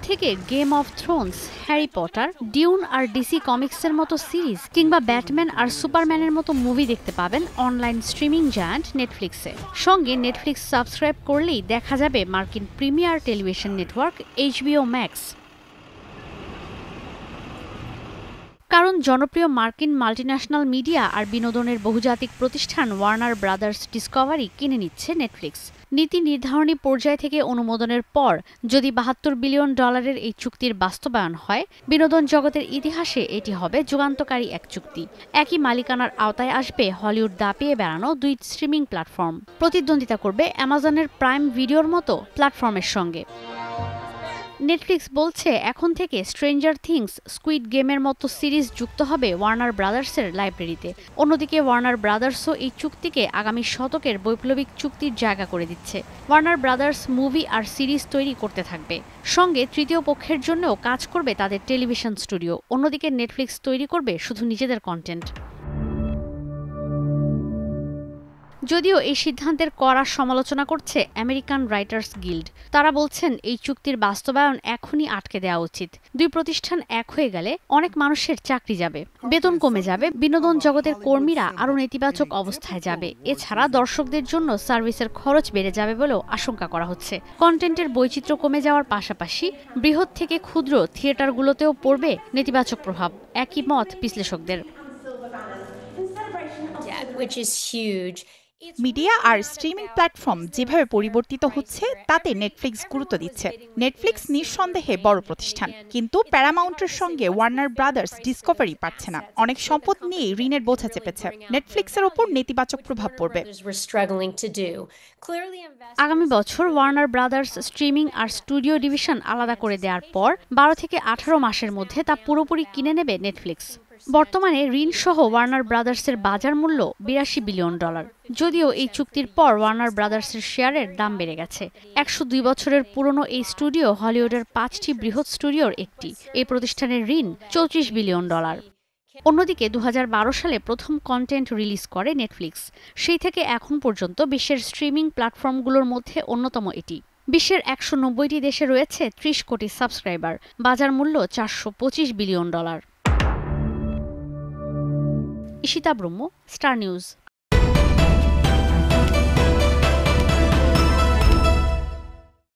থেকে Game of Thrones, Harry Potter, Dune আর DC কমিক্সের মতো সিরিজ কিংবা ব্যাটম্যান আর সুপারম্যানের মতো মুভি দেখতে পাবেন অনলাইন স্ট্রিমিং জায়ান্ট নেটফ্লিক্সে। সঙ্গে নেটফ্লিক্স সাবস্ক্রাইব করলেই দেখা যাবে মার্কিন premier television network HBO max. কারণ জনপ্রিয় মার্কিন মাল্টিন্যাশনাল মিডিয়া আর বিনোদনের বহুজাতিক প্রতিষ্ঠান ওয়ার্নার ব্রাদার্স ডিসকভারি কিনে নিচ্ছে নেটফ্লিক্স। নীতি নির্ধারণী পর্যায় থেকে অনুমোদনের পর যদি $72 বিলিয়ন এই চুক্তির বাস্তবায়ন হয়, বিনোদন জগতের ইতিহাসে এটি হবে যুগান্তকারী এক চুক্তি। একই মালিকানার আওতায় আসবে হলিউড দাপিয়ে বেড়ানো দুই স্ট্রিমিং প্ল্যাটফর্ম। প্রতিদ্বন্দ্বিতা করবে অ্যামাজনের প্রাইম ভিডিওর মতো প্ল্যাটফর্মের সঙ্গে। নেটফ্লিক্স বলছে এখন থেকে স্ট্রেঞ্জার থিংস, স্কুইড গেমের মতো সিরিজ যুক্ত হবে ওয়ার্নার ব্রাদার্সের লাইব্রেরিতে। অন্যদিকে ওয়ার্নার ব্রাদার্সও এই চুক্তিকে আগামী শতকের বৈপ্লবিক চুক্তির জায়গা করে দিচ্ছে। ওয়ার্নার ব্রাদার্স মুভি আর সিরিজ তৈরি করতে থাকবে, সঙ্গে তৃতীয় পক্ষের জন্যও কাজ করবে তাদের টেলিভিশন স্টুডিও। অন্যদিকে নেটফ্লিক্স তৈরি করবে শুধু নিজেদের কন্টেন্ট। যদিও এই সিদ্ধান্তের কড়া সমালোচনা করছে আমেরিকান রাইটার্স গিল্ড। তারা বলছেন এই চুক্তির বাস্তবায়ন এখনই আটকে দেওয়া উচিত। দুই প্রতিষ্ঠান এক হয়ে গেলে অনেক মানুষের চাকরি যাবে, বেতন কমে যাবে, বিনোদন জগতের কর্মীরা আরও নেতিবাচক অবস্থায় যাবে। এছাড়া দর্শকদের জন্য সার্ভিসের খরচ বেড়ে যাবে বলেও আশঙ্কা করা হচ্ছে। কন্টেন্টের বৈচিত্র্য কমে যাওয়ার পাশাপাশি বৃহৎ থেকে ক্ষুদ্র থিয়েটারগুলোতেও পড়বে নেতিবাচক প্রভাব, একই মত বিশ্লেষকদের। মিডিয়া আর স্ট্রিমিং প্ল্যাটফর্ম যেভাবে পরিবর্তিত হচ্ছে তাতে নেটফ্লিক্স গুরুত্ব দিচ্ছে। নেটফ্লিক্স নিঃসন্দেহে বড় প্রতিষ্ঠান, কিন্তু প্যারামাউন্টের সঙ্গে ওয়ার্নার ব্রাদার্স ডিসকভারি পাচ্ছে না। অনেক সম্পদ নিয়ে ঋণের বোঝা চেপেছে। নেটফ্লিক্সের ওপর নেতিবাচক প্রভাব পড়বে। আগামী বছর ওয়ার্নার ব্রাদার্স স্ট্রিমিং আর স্টুডিও ডিভিশন আলাদা করে দেওয়ার পর 12 থেকে 18 মাসের মধ্যে তা পুরোপুরি কিনে নেবে নেটফ্লিক্স। বর্তমানে ঋণ সহ ওয়ার্নার ব্রাদার্সের বাজার মূল্য $82 বিলিয়ন। যদিও এই চুক্তির পর ওয়ার্নার ব্রাদার্সের শেয়ারের দাম বেড়ে গেছে। 102 বছরের পুরনো এই স্টুডিও হলিউডের 5টি বৃহৎ স্টুডিওর একটি। এই প্রতিষ্ঠানের ঋণ $34 বিলিয়ন। অন্যদিকে 2012 সালে প্রথম কন্টেন্ট রিলিজ করে নেটফ্লিক্স। সেই থেকে এখন পর্যন্ত বিশ্বের স্ট্রিমিং প্ল্যাটফর্মগুলোর মধ্যে অন্যতম এটি। বিশ্বের 190টি দেশে রয়েছে 30 কোটি সাবস্ক্রাইবার, বাজার মূল্য $425 বিলিয়ন। ইশিতা ব্রহ্ম, স্টার নিউজ।